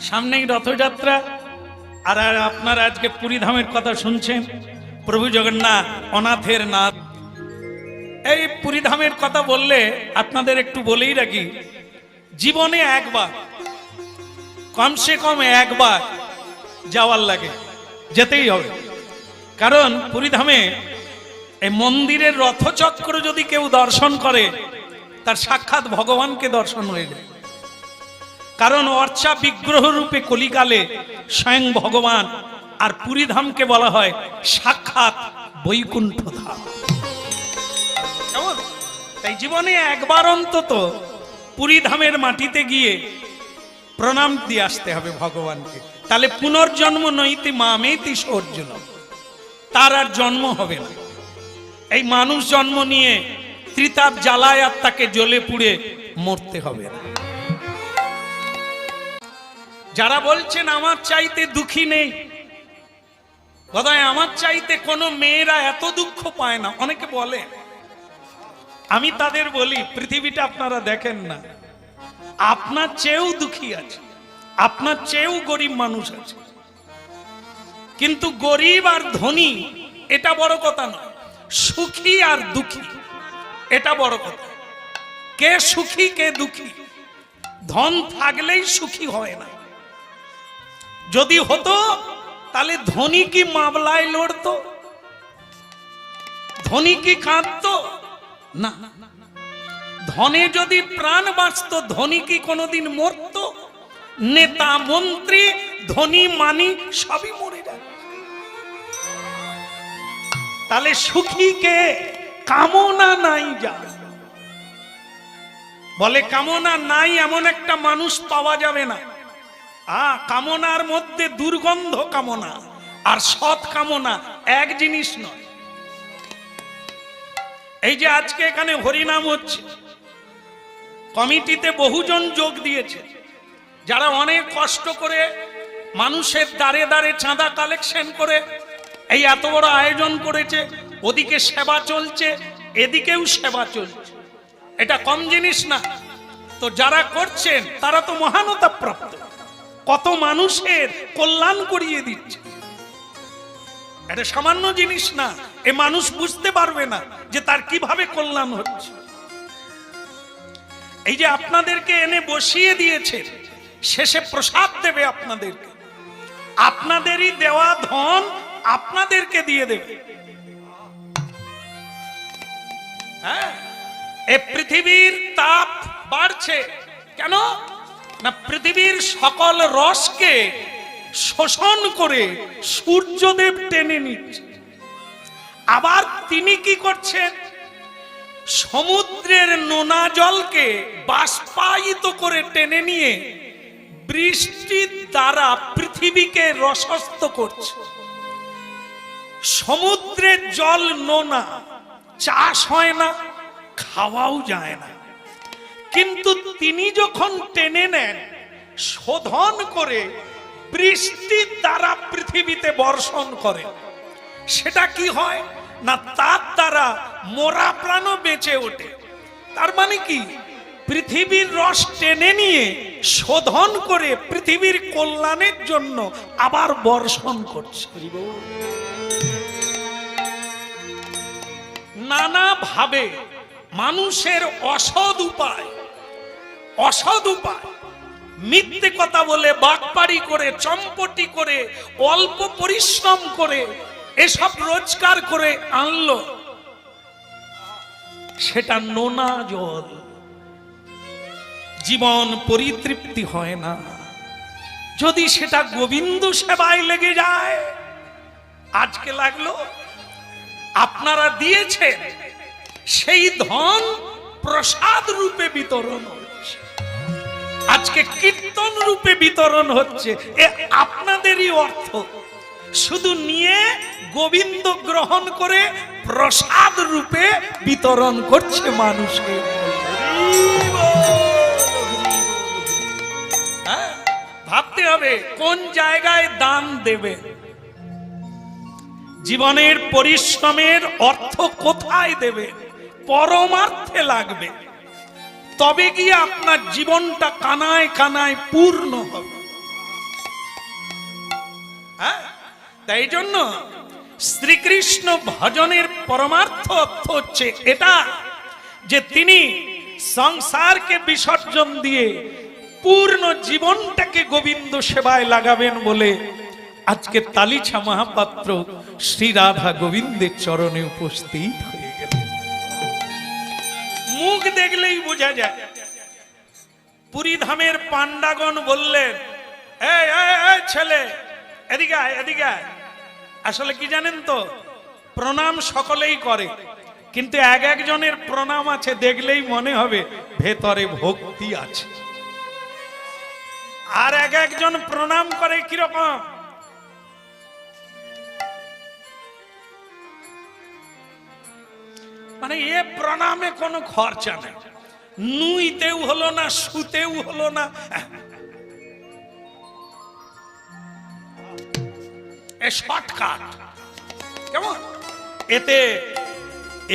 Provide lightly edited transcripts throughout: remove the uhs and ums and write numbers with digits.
সামনেই রথযাত্রা, আর আপনারা আজকে পুরী ধামের কথা শুনছেন। প্রভু জগন্নাথ অনাথের নাথ। এই পুরী ধামের কথা বললে আপনাদের একটু বলেই রাখি, জীবনে একবার, কমসে কম একবার যাওয়ার লাগে, যেতেই হবে। কারণ পুরী ধামে এই মন্দিরের রথচক্র যদি কেউ দর্শন করে, তার সাক্ষাৎ ভগবানকে দর্শন হয়ে যায়। কারণ অর্চা বিগ্রহ রূপে কলিকালে স্বয়ং ভগবান, আর পুরী ধামকে বলা হয় সাক্ষাৎ বৈকুণ্ঠ ধাম। কেমন? তাই জীবনে একবার অন্তত পুরী ধামের মাটিতে গিয়ে প্রণাম দিয়ে আসতে হবে ভগবানকে। তাহলে পুনর্জন্ম নইতি মামেতি অর্জুন, তার আর জন্ম হবে না। এই মানুষ জন্ম নিয়ে ত্রিতাপ জ্বালায় আর তাকে জ্বলে পুড়ে মরতে হবে না। যারা বলছেন আমার চাইতে দুঃখী নেই, বোধহয় আমার চাইতে কোনো মেয়েরা এত দুঃখ পায় না, অনেকে বলে। আমি তাদের বলি, পৃথিবীটা আপনারা দেখেন না, আপনার চেয়েও দুঃখী আছে, আপনার চেয়েও গরিব মানুষ আছে। কিন্তু গরিব আর ধনী এটা বড় কথা নয়, সুখী আর দুঃখী এটা বড় কথা। কে সুখী কে দুঃখী? ধন থাকলেই সুখী হয় না। যদি হতো তাহলে ধনী কি মামলায় লড়তো? ধনী কি কাঁদতো? না। ধনে যদি প্রাণ বাঁচত, ধনী কি কোনোদিন মরতো? নেতা মন্ত্রী ধনী মানি সবই মরে যায়। তাহলে সুখী কে? কামনা নাই যা বলে, কামনা নাই এমন একটা মানুষ পাওয়া যাবে না। কামনার মধ্যে দুর্গন্ধ কামনা আর সৎ কামনা এক জিনিস নয়। এই যে আজকে এখানে হরিনাম হচ্ছে, কমিটিতে বহুজন যোগ দিয়েছে, যারা অনেক কষ্ট করে মানুষের দ্বারে দ্বারে চাঁদা কালেকশন করে এই এত বড় আয়োজন করেছে। ওদিকে সেবা চলছে, এদিকেও সেবা চলছে, এটা কম জিনিস না। তো যারা করছেন তারা তো মহানতা প্রাপ্ত, কত মানুষের কল্যাণ করিয়ে দিচ্ছে। এটা সামান্য জিনিস না। এ মানুষ বুঝতে পারবে না যে তার কিভাবে কল্যাণ হচ্ছে। এই যে আপনাদেরকে এনে বসিয়ে দিয়েছে, শেষে প্রসাদ দেবে আপনাদেরকে, আপনাদেরই দেওয়া ধন আপনাদেরকে দিয়ে দেবে। হ্যাঁ, এ পৃথিবীর তাপ বাড়ছে কেন? না, পৃথিবীর সকল রসকে শোষণ করে সূর্যদেব টেনে নিচ্ছে। আবার তিনি কি করছেন? সমুদ্রের নোনা জলকে বাষ্পায়িত করে টেনে নিয়ে বৃষ্টির দ্বারা পৃথিবীকে রসস্ত করছে। সমুদ্রের জল নোনা, চাষ হয় না, খাওয়াও যায় না। কিন্তু তিনি যখন টেনে নেন, শোধন করে বৃষ্টির দ্বারা পৃথিবীতে বর্ষণ করে, সেটা কি হয় না, তার দ্বারা মরা প্রাণও বেঁচে ওঠে। তার মানে কি? পৃথিবীর রস টেনে নিয়ে শোধন করে পৃথিবীর কল্যাণের জন্য আবার বর্ষণ করছে। নানা ভাবে মানুষের অসৎ উপায়, মিথ্যে কথা বলে, বাটপাড়ি করে, চম্পটি করে, অল্প পরিশ্রম করে এসব রোজগার করে আনলো, সেটা নোনা জল। জীবন পরিতৃপ্তি হয় না। যদি সেটা গোবিন্দ সেবায় লেগে যায়, আজকে লাগলো, আপনারা দিয়েছেন, সেই ধন প্রসাদ রূপে বিতরণ হচ্ছে, আজকে কীর্তন রূপে বিতরণ হচ্ছে। এ আপনাদেরই অর্থ, শুধু নিয়ে গোবিন্দ গ্রহণ করে প্রসাদ রূপে বিতরণ করছে মানুষকে। ভাবতে হবে কোন জায়গায় দান দেবে, জীবনের পরিশ্রমের অর্থ কোথায় দেবে, পরমার্থে লাগবে, তবে গিয়ে আপনার জীবনটা কানায় কানায় পূর্ণ হবে। হ্যাঁ, তাই জন্য শ্রীকৃষ্ণ ভজনের পরমার্থ অর্থ হচ্ছে এটা যে তিনি সংসারকে বিসর্জন দিয়ে পূর্ণ জীবনটাকে গোবিন্দ সেবায় লাগাবেন বলে আজকে তালিছা মহাপাত্র শ্রী রাধা গোবিন্দের চরণে উপস্থিত হয়ে গেলেন। মুখ দেখলেই বোঝা যায়। পুরী ধামের পান্ডাগণ বললেন, এই ছেলে এদিকে আয়, এদিকে আয়। আসলে কি জানেন তো, প্রণাম সকলেই করে, কিন্তু এক একজনের প্রণাম আছে দেখলেই মনে হবে ভেতরে ভক্তি আছে। আর এক একজন প্রণাম করে কিরকম, মানে এ প্রণামে কোনো খরচা নেই, নুইতেও হলো না, শুতেও হলো না, এ শর্টকাট। কেমন এতে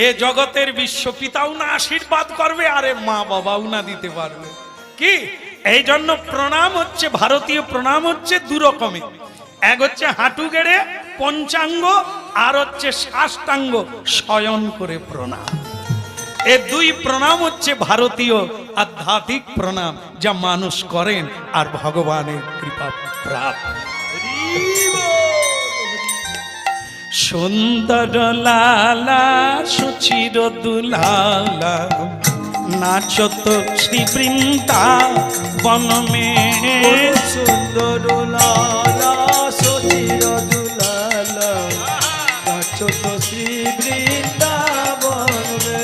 এ জগতের বিশ্বপিতাও না আশীর্বাদ করবে, আরে মা বাবাও না দিতে পারবে কি। এই জন্য প্রণাম হচ্ছে, ভারতীয় প্রণাম হচ্ছে দু রকমের, এক হচ্ছে হাঁটু গেড়ে পঞ্চাঙ্গ, আর হচ্ছে সাষ্টাঙ্গ শয়ন করে প্রণাম। এই দুই প্রণাম হচ্ছে ভারতীয় আধ্যাত্মিক প্রণাম, যা মানুষ করেন আর ভগবানের কৃপা প্রাপ্ত। সুন্দর লালা সুচির দুলালা নাচত শ্রী বৃন্দাবন মে। সুন্দর লালা সুচির দুলালা নাচত শ্রী বৃন্দাবন মে।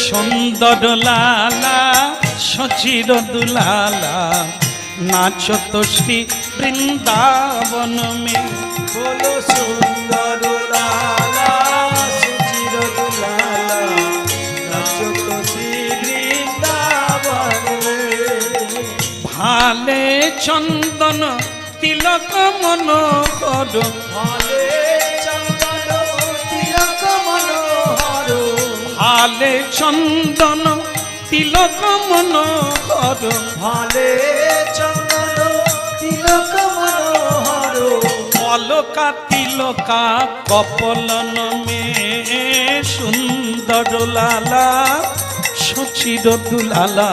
সুন্দর লালা সুচির দুলালা নাচত শ্রী বৃন্দাবন মে। বলো সুন্দর লালা সুচির দুলালা নাচত শ্রী বৃন্দাবন মে। ভালে চন্দন তিলক মনোহর, ভালে চন্দন তিলক মনোহর, ভালে চন্দন তিলক মনোহর, ভালে চন্দন তিলক মনোহর। অলকা তিলকা কপলন মে। সুন্দর লালা সুচির দুলালা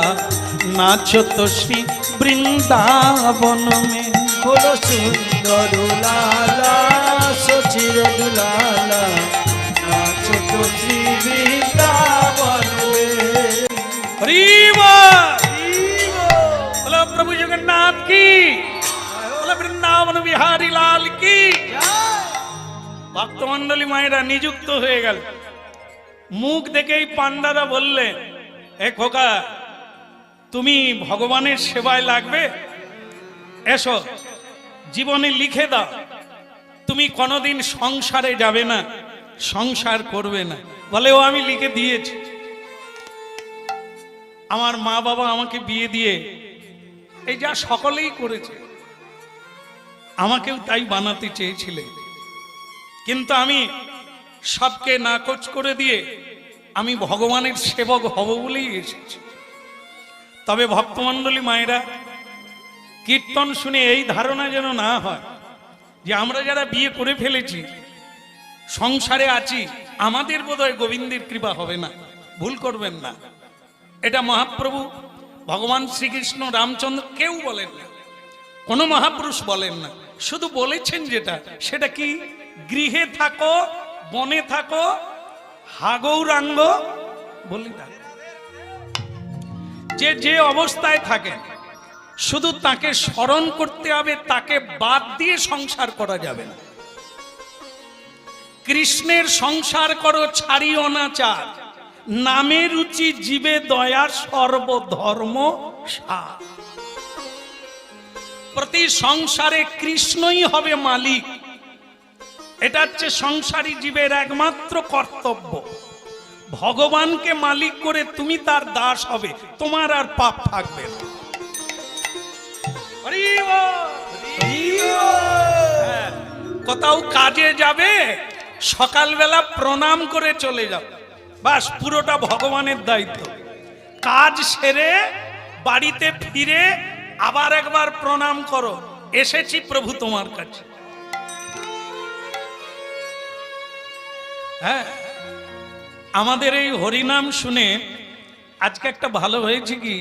নাচত শ্রী বৃন্দাবন মে। বলো সুন্দর লালা সুচির দুলালা নাচত শ্রী বৃন্দাবন মে। হরি বল। বলো প্রভু জগন্নাথ কি, বলো বৃন্দাবন বিহারী লাল কি। ভক্তমন্ডলী মায়েরা নিযুক্ত হয়ে গেল। মুখ দেখেই পান্ডারা বললেন, এ খোকা তুমি ভগবানের সেবায় লাগবে, এসো জীবনে লিখে দাও, তুমি কোনোদিন সংসারে যাবে না, সংসার করবে না। বলে ও আমি লিখে দিয়েছি, আমার মা বাবা আমাকে বিয়ে দিয়ে এই যা সকলেই করেছে, আমাকেও তাই বানাতে চেয়েছিলেন, কিন্তু আমি সবকে নাকচ করে দিয়ে আমি ভগবানের সেবক হব বলেই এসেছি। তবে ভক্তমণ্ডলী মায়েরা, কীর্তন শুনে এই ধারণা যেন না হয় যে আমরা যারা বিয়ে করে ফেলেছি, সংসারে আছি, আমাদের বোধহয় গোবিন্দের কৃপা হবে না। ভুল করবেন না, এটা মহাপ্রভু ভগবান শ্রীকৃষ্ণ রামচন্দ্র কেউ বলেন না, কোনো মহাপুরুষ বলেন না। শুধু বলেছেন যেটা, সেটা কি, গৃহে থাকো বনে থাকো হাগৌরাঙ্গ বলি না, যে যে অবস্থায় থাকেন শুধু তাকে স্মরণ করতে হবে, তাকে বাদ দিয়ে সংসার করা যাবে না। কৃষ্ণের সংসার করো ছাড়ি অনাচার, নামে রুচি জীবে দয়া সর্বধর্ম সার। প্রতি সংসারে কৃষ্ণই হবে মালিক, এটা হচ্ছে সংসারী জীবের একমাত্র কর্তব্য। ভগবানকে মালিক করে তুমি তার দাস হবে, তোমার আর পাপ থাকবে না। হ্যাঁ, কোথাও কাজে যাবে, সকালবেলা প্রণাম করে চলে যাও, বাস পুরোটা ভগবানের দায়িত্ব। কাজ সেরে বাড়িতে ফিরে আবার একবার প্রণাম করো, এসেছি প্রভু তোমার কাছে। হ্যাঁ, আমাদের এই হরিনাম শুনে আজকে একটা ভালো হয়েছে কি,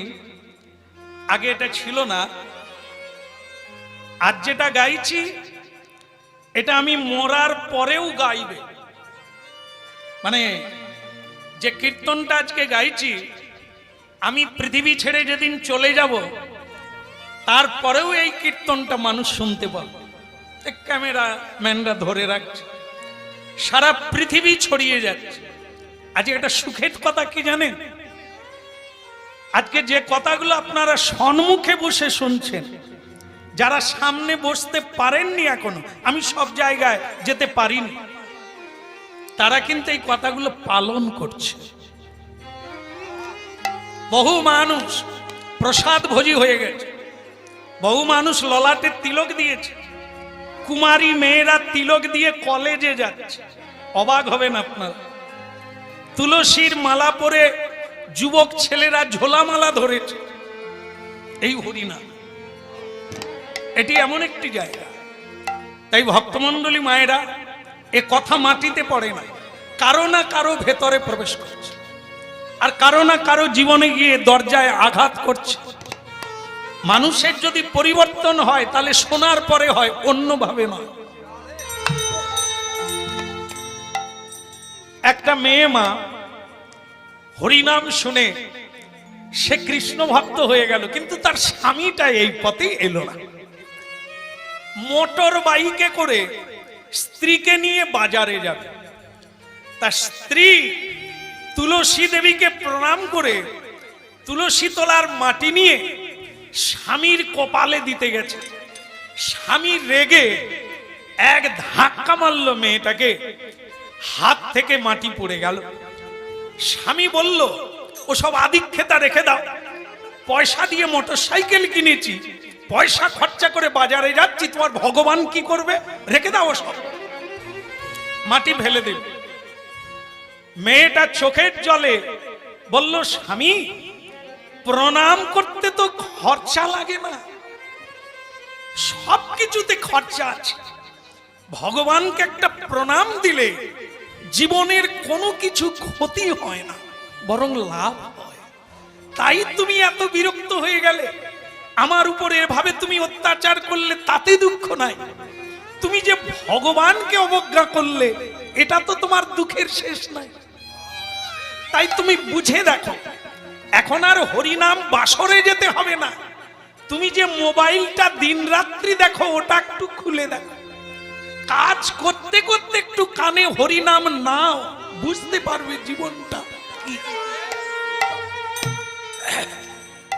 আগে এটা ছিল না। আজ যেটা গাইছি এটা আমি মরার পরেও গাইবে, মানে যে কীর্তনটা আজকে গাইছি আমি পৃথিবী ছেড়ে যেদিন চলে যাব তারপরেও এই কীর্তনটা মানুষ শুনতে পাবে। ক্যামেরা ম্যানরা ধরে রাখছে, সারা পৃথিবী ছড়িয়ে যাচ্ছে। আজকে একটা সুখের কথা কি জানেন, আজকে যে কথাগুলো আপনারা সম্মুখে বসে শুনছেন, যারা সামনে বসতে পারেননি এখনো, আমি সব জায়গায় যেতে পারিনি, তারা কিন্তু এই কথাগুলো পালন করছে। বহু মানুষ প্রসাদ ভোজি হয়ে গেছে, বহু মানুষ ললাটে তিলক দিয়েছে, কুমারী মেয়েরা তিলক দিয়ে কলেজে যাচ্ছে। অবাক হবেন আপনারা, তুলসীর মালা পরে যুবক ছেলেরা ঝোলামালা ধরেছে। এই হরিনাম, এটি এমন একটি জায়গা। তাই ভক্তমণ্ডলী মায়েরা, এ কথা মাটিতে পড়ে না, কারো না কারো ভেতরে প্রবেশ করছে, আর কারো না কারো জীবনে গিয়ে দরজায় আঘাত করছে। মানুষের যদি পরিবর্তন হয় তাহলে শোনার পরে হয়, অন্যভাবে নয়। একটা মেয়ে মা হরিনাম শুনে সে কৃষ্ণ ভক্ত হয়ে গেল, কিন্তু তার স্বামীটা এই পথে এলো না। মোটর বাইকে করে স্ত্রীকে নিয়ে বাজারে যাবে, তার স্ত্রী তুলসী দেবীকে প্রণাম করে তুলসী তলার মাটি নিয়ে স্বামীর কপালে দিতে গেছে। স্বামী রেগে এক ধাক্কা মারল মেয়েটাকে, হাত থেকে মাটি পড়ে গেল। স্বামী বলল, ওসব আদিক্ষেতা রেখে দাও, পয়সা দিয়ে মোটরসাইকেল কিনেছি, পয়সা খরচা করে বাজারে যাচ্ছি, তোমার ভগবান কি করবে, রেখে দাও ওসব, মাটি ফেলে দেবে। মেয়েটা চোখের জলে বলল, স্বামী প্রণাম করতে তো খরচা লাগে না, সবকিছুতে খরচা আছে, ভগবানকে একটা প্রণাম দিলে জীবনের কোনো কিছু ক্ষতি হয় না, বরং লাভ হয়। তাই তুমি এত বিরক্ত হয়ে গেলে, আমার উপরে এভাবে তুমি অত্যাচার করলে, তাতে দুঃখ নাই। তুমি যে ভগবানকে অবজ্ঞা করলে, এটা তো তোমার দুঃখের শেষ নাই। তাই তুমি বুঝে দেখো, এখন আর হরিনাম বাসরে যেতে হবে না। তুমি যে মোবাইলটা দিন রাত্রি দেখো, ওটা একটু খুলে দেখো, কাজ করতে করতে একটু কানে হরিনাম নাও, বুঝতে পারবে জীবনটা কি।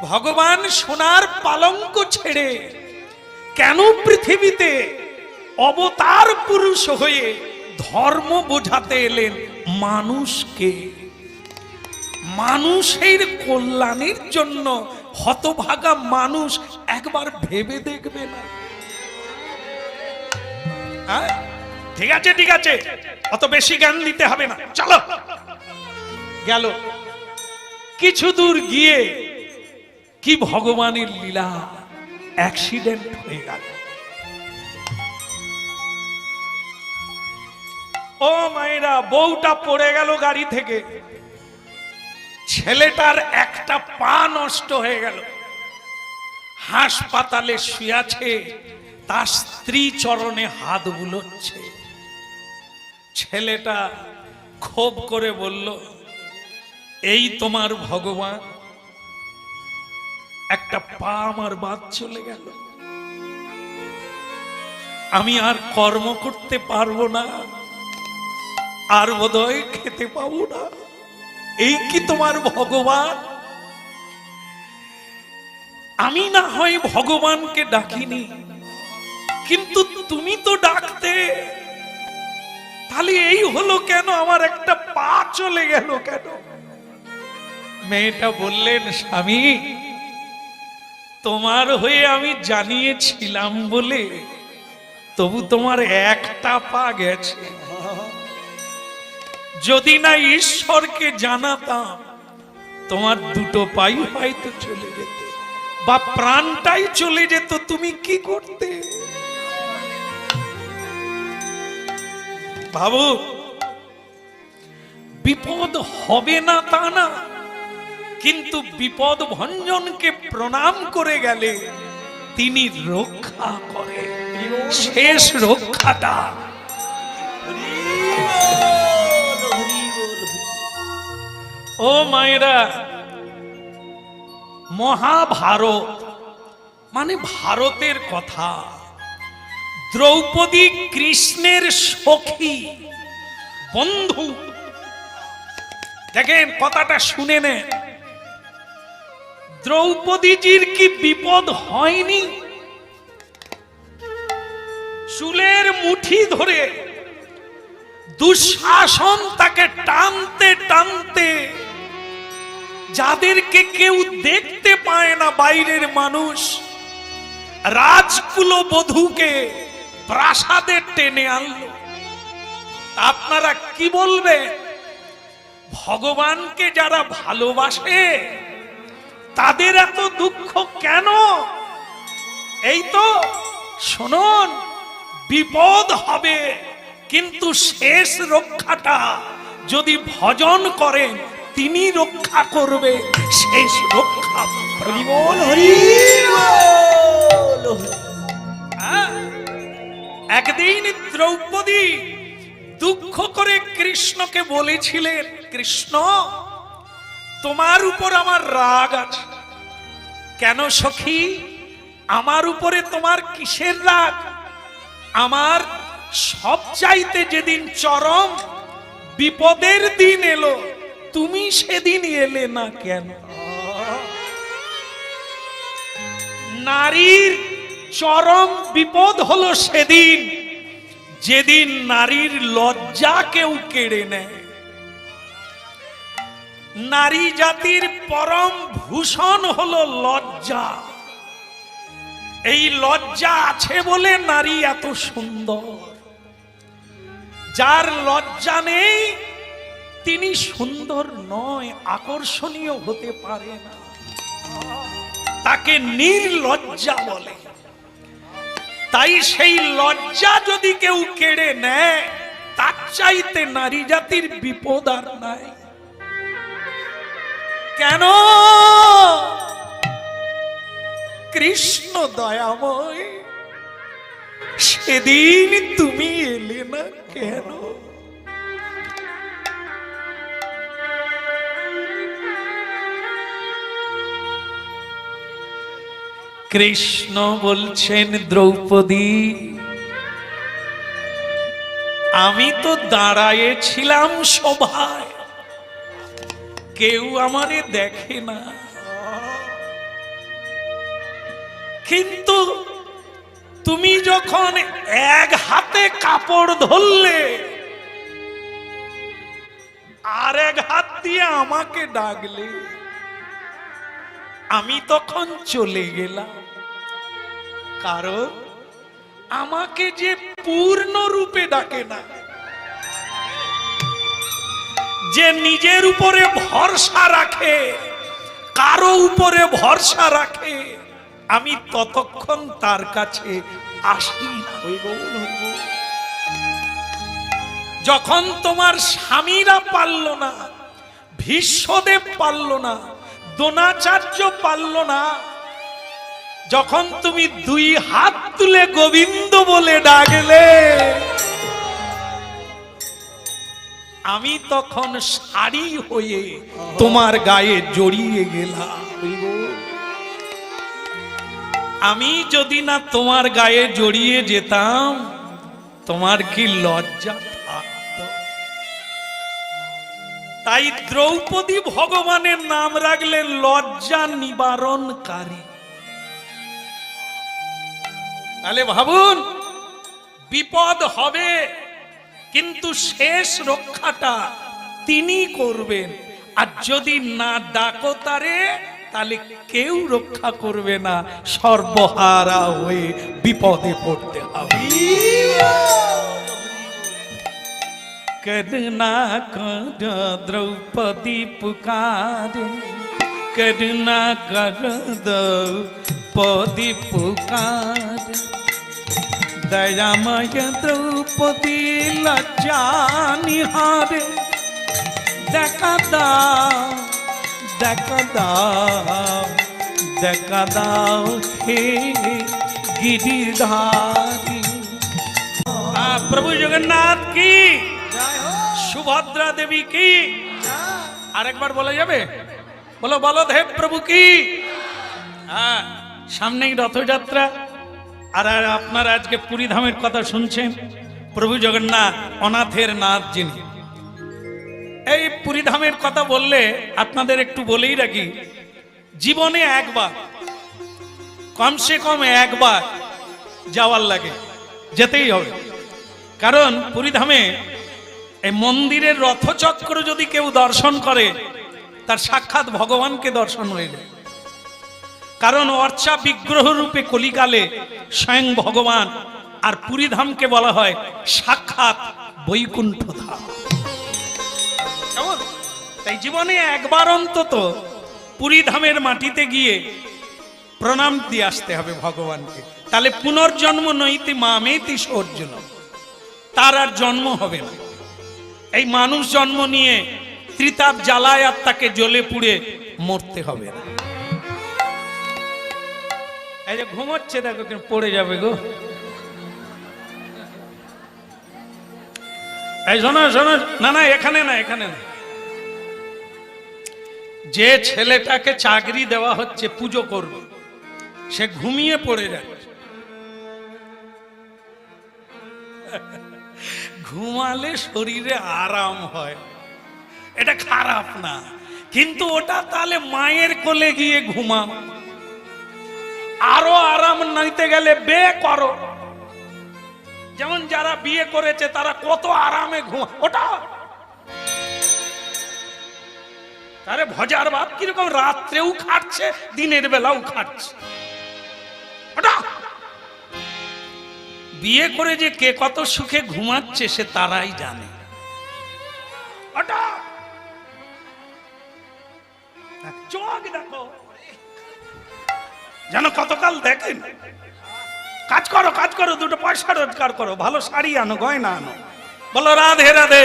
ভগবান সোনার পালঙ্ক ছেড়ে কেন পৃথিবীতে অবতার পুরুষ হয়ে ধর্ম বোঝাতে এলেন মানুষকে? মানুষের কল্যাণের জন্য। হতভাগা মানুষ একবার ভেবে দেখবে না? ঠিক আছে ঠিক আছে, অত বেশি জ্ঞান দিতে হবে না, চলো। গেল কিছু দূর গিয়ে কি ভগবানের লীলা, অ্যাক্সিডেন্ট হয়ে গেল। ও মায়েরা, বউটা পড়ে গেল গাড়ি থেকে, ছেলেটার একটা পা নষ্ট হয়ে গেল, হাসপাতালে শুয়ে আছে, তার স্ত্রী চরণে হাত বুলোচ্ছে। ছেলেটা ক্ষোভ করে বলল, এই তোমার ভগবান, একটা পা আমার বাদ চলে গেল, আমি আর কর্ম করতে পারবো না, আর বোধহয় খেতে পাবো না, এই কি তোমার ভগবান? আমি না হয় ভগবানকে ডাকিনি, কিন্তু তুমি তো ডাকতে, তাহলে এই হলো কেন? আমার একটা পা চলে গেল কেন? মেয়েটা বললেন, স্বামী তোমার হয়ে আমি জানিয়েছিলাম বলে তবু তোমার একটা পা গেছে, যদি না ঈশ্বরকে জানাতাম তোমার দুটো পাই হয়তো চলে যেত, বা প্রাণটাই চলে যেত, তুমি কি করতে? ভাবো, বিপদ হবে না তা না, কিন্তু বিপদ ভঞ্জনকে প্রণাম করে গেলে তিনি রক্ষা করে। শেষ রক্ষাটা ও মায়েরা, মহাভারত মানে ভারতের কথা। দ্রৌপদী কৃষ্ণের সখী বন্ধু। দেখেন কথাটা শুনে নেন, দ্রৌপদীজির কি বিপদ হয়নি? চুলের মুঠি ধরে দুঃশাসন তাকে টানতে টানতে, যাদেরকে কেউ দেখতে পায় না বাইরের মানুষ, রাজকুল বধূকে প্রাসাদে টেনে আনলো। আপনারা কি বলবেন? ভগবানকে যারা ভালোবাসে তাদের এত দুঃখ কেন? এই তো শুনুন, বিপদ হবে কিন্তু শেষ রক্ষাটা যদি ভজন করেন তিনি রক্ষা করবে। শেষ রক্ষা একদিন দ্রৌপদী দুঃখ করে কৃষ্ণকে বলেছিলেন, কৃষ্ণ তোমার উপর আমার রাগ আছে। কেন সখী, আমার উপরে তোমার কিসের রাগ? আমার সবচাইতে যেদিন চরম বিপদের দিন এলো তুমি সেদিন এলে না কেন? নারীর চরম বিপদ হলো সেদিন যেদিন নারীর লজ্জা কেউ কেড়ে নেয়। নারী জাতির পরম ভূষণ হলো লজ্জা। এই লজ্জা আছে বলে নারী এত সুন্দর। যার লজ্জা নেই তিনি সুন্দর নয়, আকর্ষণীয় হতে পারে না, তাকে নির্লজ্জা বলে। তাই সেই লজ্জা যদি কেউ কেড়ে নেয় তার চাইতে নারী জাতির বিপদ আর নাই। কেন? কৃষ্ণ দয়াময়, সেদিন তুমি এলে না কেন? কৃষ্ণ বলছেন, দ্রৌপদী আমি তো দাঁড়ায়েছিলাম সভায়, কেউ আমারে দেখে না, কিন্তু তুমি যখন এক হাতে কাপড় ধরলে আর এক হাত দিয়ে আমাকে ডাকলে, আমি তখন চলে গেলাম। কারণ আমাকে যে পূর্ণ রূপে ডাকে না, যে নিজের উপরে ভরসা রাখে, কারো উপরে ভরসা রাখে, আমি ততক্ষণ তার কাছে আসি না। যখন তোমার স্বামীরা পারল না, ভীষ্মদেব পারল না, দ্রোণাচার্য পারল না, যখন তুমি দুই হাত তুলে গোবিন্দ বলে ডাকলে, আমি তখন শাড়ি হয়ে তোমার গায়ে জড়িয়ে গেলাম। আমি যদি না তোমার গায়ে জড়িয়ে যেতাম তোমার কি লজ্জা থাকতো? তাই দ্রৌপদী ভগবানের নাম রাখলে লজ্জা নিবারণকারী। তাহলে ভাবুন, বিপদ হবে কিন্তু শেষ রক্ষাটা তিনি করবেন। আর যদি না ডাকো তারে, তাহলে কেউ রক্ষা করবে না, সর্বহারা হয়ে বিপদে পড়তে হবে। করুণা কর দ্রৌপদী পুকারে, করুণা কর দ্রৌপদী পুকারে, দয়াময় দ্রৌপদী লজ্জা নিহারে, দেখা দাও, দেখা দাও, দেখা দাও হে গিরিধারী। প্রভু জগন্নাথ কি, সুভদ্রা দেবী কি, আরেকবার বলা যাবে? বলো বলদেব প্রভু কি। হ্যাঁ, সামনেই রথযাত্রা, আর আপনারা আজকে পুরী ধামের কথা শুনছেন। প্রভু জগন্নাথ অনাথের নাথ যিনি। এই পুরী ধামের কথা বললে আপনাদের একটু বলেই রাখি, জীবনে একবার, কমসে কম একবার যাওয়ার লাগে, যেতেই হবে। কারণ পুরী ধামে এই মন্দিরের রথচক্র যদি কেউ দর্শন করে, তার সাক্ষাৎ ভগবানকে দর্শন হয়ে যায়। কারণ অর্চা বিগ্রহ রূপে কলিকালে স্বয়ং ভগবান, আর পুরী ধামকে বলা হয় সাক্ষাৎ বৈকুণ্ঠ ধাম। কেমন? তাই জীবনে একবার অন্তত পুরী ধামের মাটিতে গিয়ে প্রণাম দিয়ে আসতে হবে ভগবানকে। তাহলে পুনর্জন্ম নইতে মামেতি অর্জুন, তার আর জন্ম হবে না। এই মানুষ জন্ম নিয়ে ত্রিতাপ জ্বালায় আর তাকে জ্বলে পুড়ে মরতে হবে না। এই যে ঘুমোচ্ছে দেখো, পড়ে যাবে গো। এই শোনো শোনো, না না এখানে না, এখানে না। যে ছেলেটাকে চাকরি দেওয়া হচ্ছে পুজো করবে, সে ঘুমিয়ে পড়ে যাচ্ছে। ঘুমালে শরীরে আরাম হয়, এটা খারাপ না, কিন্তু ওটা তাহলে মায়ের কোলে গিয়ে ঘুমাও। আরো আরাম নিতে গেলে বিয়ে করো। যেমন যারা বিয়ে করেছে তারা কত আরামে ঘুমা, ওটা আরে ভজার বাপ কিরকম রাত্রেও খাটছে, দিনের বেলাও খাটছে। ওটা বিয়ে করে যে কে কত সুখে ঘুমাচ্ছে সে তারাই জানে। ওটা চোখ দেখো, যেন কতকাল দেখেন। কাজ করো, কাজ করো, দুটো পয়সা রোজগার করো, ভালো শাড়ি আনো, গয়না আনো, বলো রাধে রাধে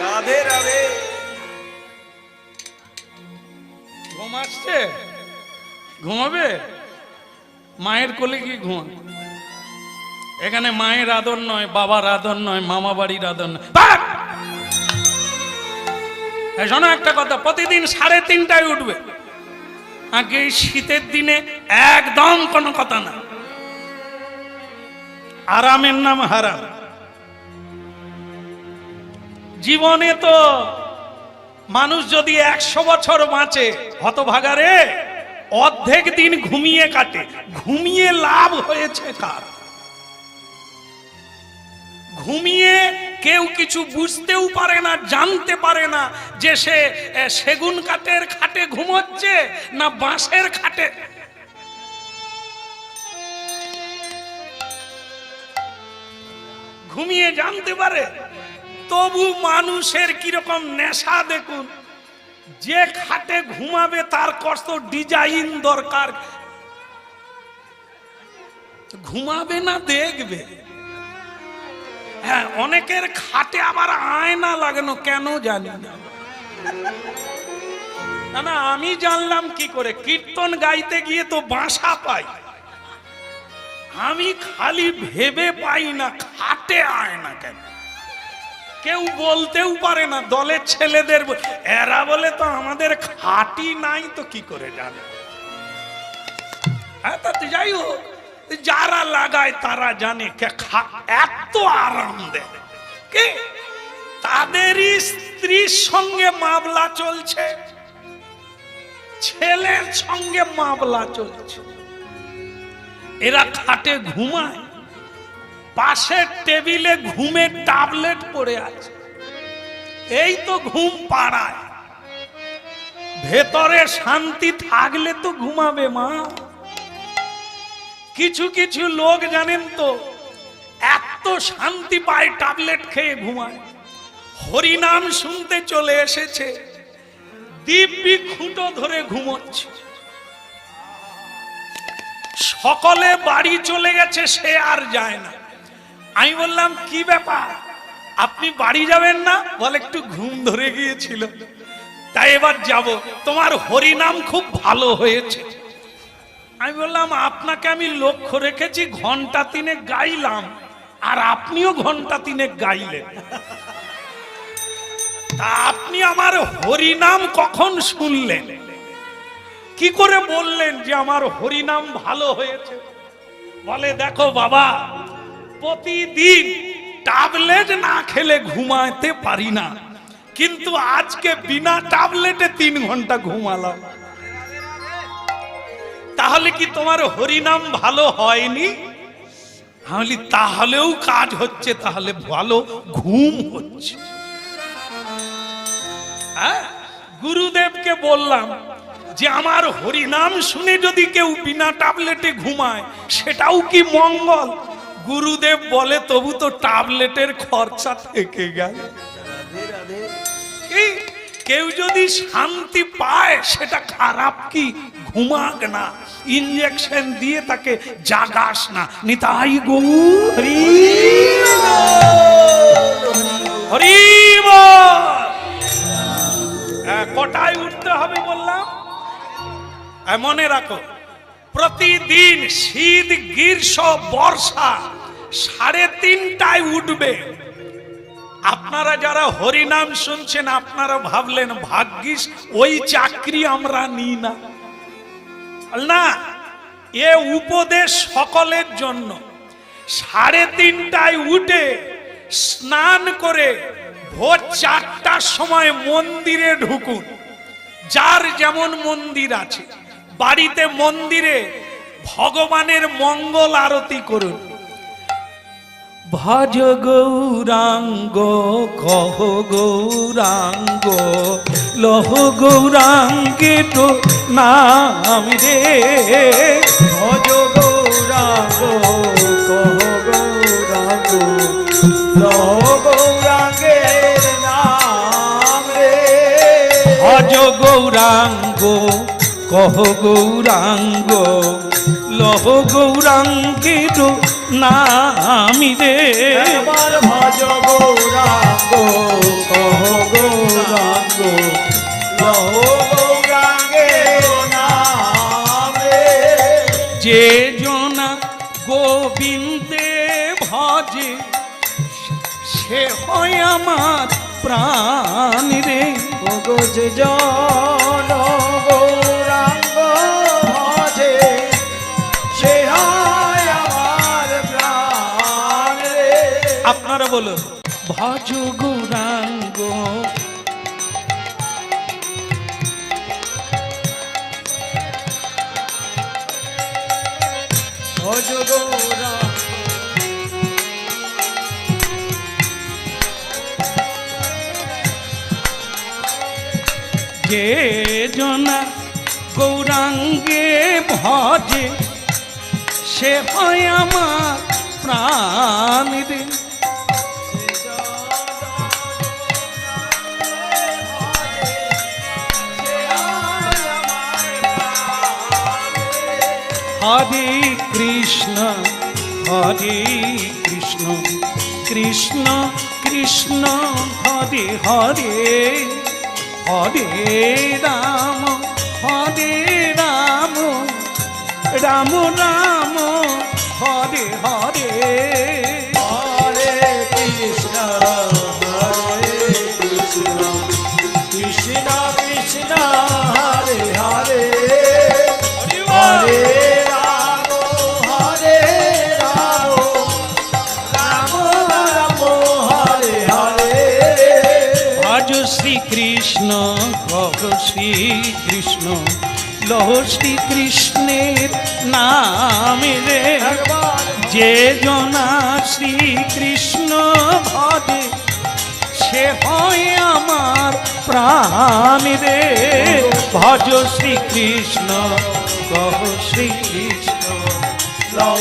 রাধে রাধে। ঘুম আসছে, ঘুমাবে? মায়ের কোলে কি ঘুম? এখানে মায়ের আদর নয়, বাবার আদর নয়, মামা বাড়ির আদর নয়। শোনো একটা কথা, প্রতিদিন 3:30টায় উঠবে। আগে শীতের দিনে একদম কোনো কথা না, আরামের নাম হারাম। জীবনে তো মানুষ যদি 100 বছর বাঁচে, হতভাগারে অর্ধেক দিন ঘুমিয়ে কাটে। ঘুমিয়ে লাভ হয়েছে কার? ঘুমিয়ে কেউ কিছু বুঝতেও পারে না, জানতে পারে না যে সে সেগুন কাঠের খাটে ঘুমোচ্ছে না বাঁশের খাটে। ঘুমিয়ে জানতে পারে। তবু মানুষের কিরকম নেশা দেখুন, যে খাটে ঘুমাবে তার কত ডিজাইন দরকার, ঘুমাবে না দেখবে। হ্যাঁ, অনেকের খাটে আবার আয়না লাগানো, কেন জানি না। না না, আমি জানলাম কি করে, কীর্তন গাইতে গিয়ে তো বাঁশা পাই। আমি খালি ভেবে পাই না খাটে আয়না কেন। কেউ বলতেও পারে না, দলের ছেলেদের এরা বলে তো আমাদের খাটি নাই, তো কি করে জানে। হ্যাঁ, তা যাই হোক, যারা লাগায় তারা জানে এত আরাম দেয়। কে? তাদেরই স্ত্রীর সঙ্গে মামলা চলছে, ছেলের সঙ্গে মামলা চলছে। এরা খাটে ঘুমায়, পাশের টেবিলে ঘুমের ট্যাবলেট পড়ে আছে। এই তো ঘুম পাড়ায়। ভেতরে শান্তি থাকলে তো ঘুমাবে মা। কিছু কিছু লোক জানেন তো এত শান্তি পায় ট্যাবলেট খেয়ে ঘুমায়। হরিনাম শুনতে চলে এসেছে, দিব্যি খুঁটো ধরে ঘুমোচ্ছে। সকলে বাড়ি চলে গেছে, সে আর যায় না। আমি বললাম কি ব্যাপার, আপনি বাড়ি যাবেন না? বলে একটু ঘুম ধরে গিয়েছিল। তাই এবার যাব, তোমার হরিনাম খুব ভালো হয়েছে। আমি বললাম আপনাকে আমি লক্ষ্য রেখেছি, ঘন্টা তিনেক গাইলাম আর আপনিও ঘন্টা তিনেক গাইলেন, তা আপনি আমার হরিনাম কখন শুনলেন? কি করে বললেন যে আমার হরিনাম ভালো হয়েছে? বলে দেখো বাবা, প্রতিদিন ট্যাবলেট না খেলে ঘুমাতে পারি না, কিন্তু আজকে বিনা ট্যাবলেটে 3 ঘন্টা ঘুমালাম। তাহলে কি তোমার হরিনাম ভালো হয়নি? আমি তাহলেও কাজ হচ্ছে, তাহলে ভালো ঘুম হচ্ছে। গুরুদেবকে বললাম যে আমার হরিনাম শুনে যদি কেউ বিনা ট্যাবলেটে ঘুমায় সেটাও কি মঙ্গল? গুরুদেব বলে তবু তো ট্যাবলেটের খরচা থেকে গেল। কেউ যদি শান্তি পায় সেটা খারাপ কি? ঘুমাক না, ইনজেকশন দিয়ে তাকে জাগাস না। নিতাই গৌর হরি বল। কটায় উঠতে হবে বললাম? মনে রাখো, প্রতিদিন শীত গ্রীষ্ম বর্ষা 3:30টায় উঠবে। আপনারা যারা হরিনাম শুনছেন আপনারা ভাবলেন ভাগ্যিস ওই চাকরি আমরা নিই না। না, এ উপদেশ সকলের জন্য। 3:30টায় উঠে স্নান করে ভোর 4টার সময় মন্দিরে ঢুকুন। যার যেমন মন্দির আছে, বাড়িতে মন্দিরে ভগবানের মঙ্গল আরতি করুন। ভজ গৌরাঙ্গ কহ গৌরাঙ্গ লহ গৌরাঙ্গে তো নাম রে। ভজ গৌরাঙ্গ কহ গৌরাঙ্গ লহ গৌরাঙ্গের নাম রে। ভজ গৌরাঙ্গ কহ গৌরাঙ্গ লহ গৌরাঙ্গে তো নাম রে। এবার ভজ গৌরাঙ্গ কহ গৌরাঙ্গ লহ গৌরাঙ্গের নাম রে। যে জনা গোবিন্দে ভজে সে হয় আমার প্রাণ রে। যে জন গৌরাঙ্গ ভজে সে হয় আমার প্রাণ রে। আপনারা বলুন, ভজ গৌরাঙ্গ ভজ গৌরাঙ্গ যে জনা গৌরাঙ্গে ভজে সে হয় আমার প্রাণ রে। হরে কৃষ্ণ কৃষ্ণ কৃষ্ণ হরে হরে হরে রাম রাম রাম হরে হরে। হরে কৃষ্ণ কৃষ্ণ কৃষ্ণ হরে হরে হরে রাম রাম রাম হরে হরে। ভজ শ্রী কৃষ্ণ কহ শ্রী কৃষ্ণ লহ শ্রী কৃষ্ণের নাম রে। যে জনা শ্রী কৃষ্ণ ভজে সে হয় আমার প্রাণ রে। ভজ শ্রী কৃষ্ণ কহ শ্রী কৃষ্ণ লহ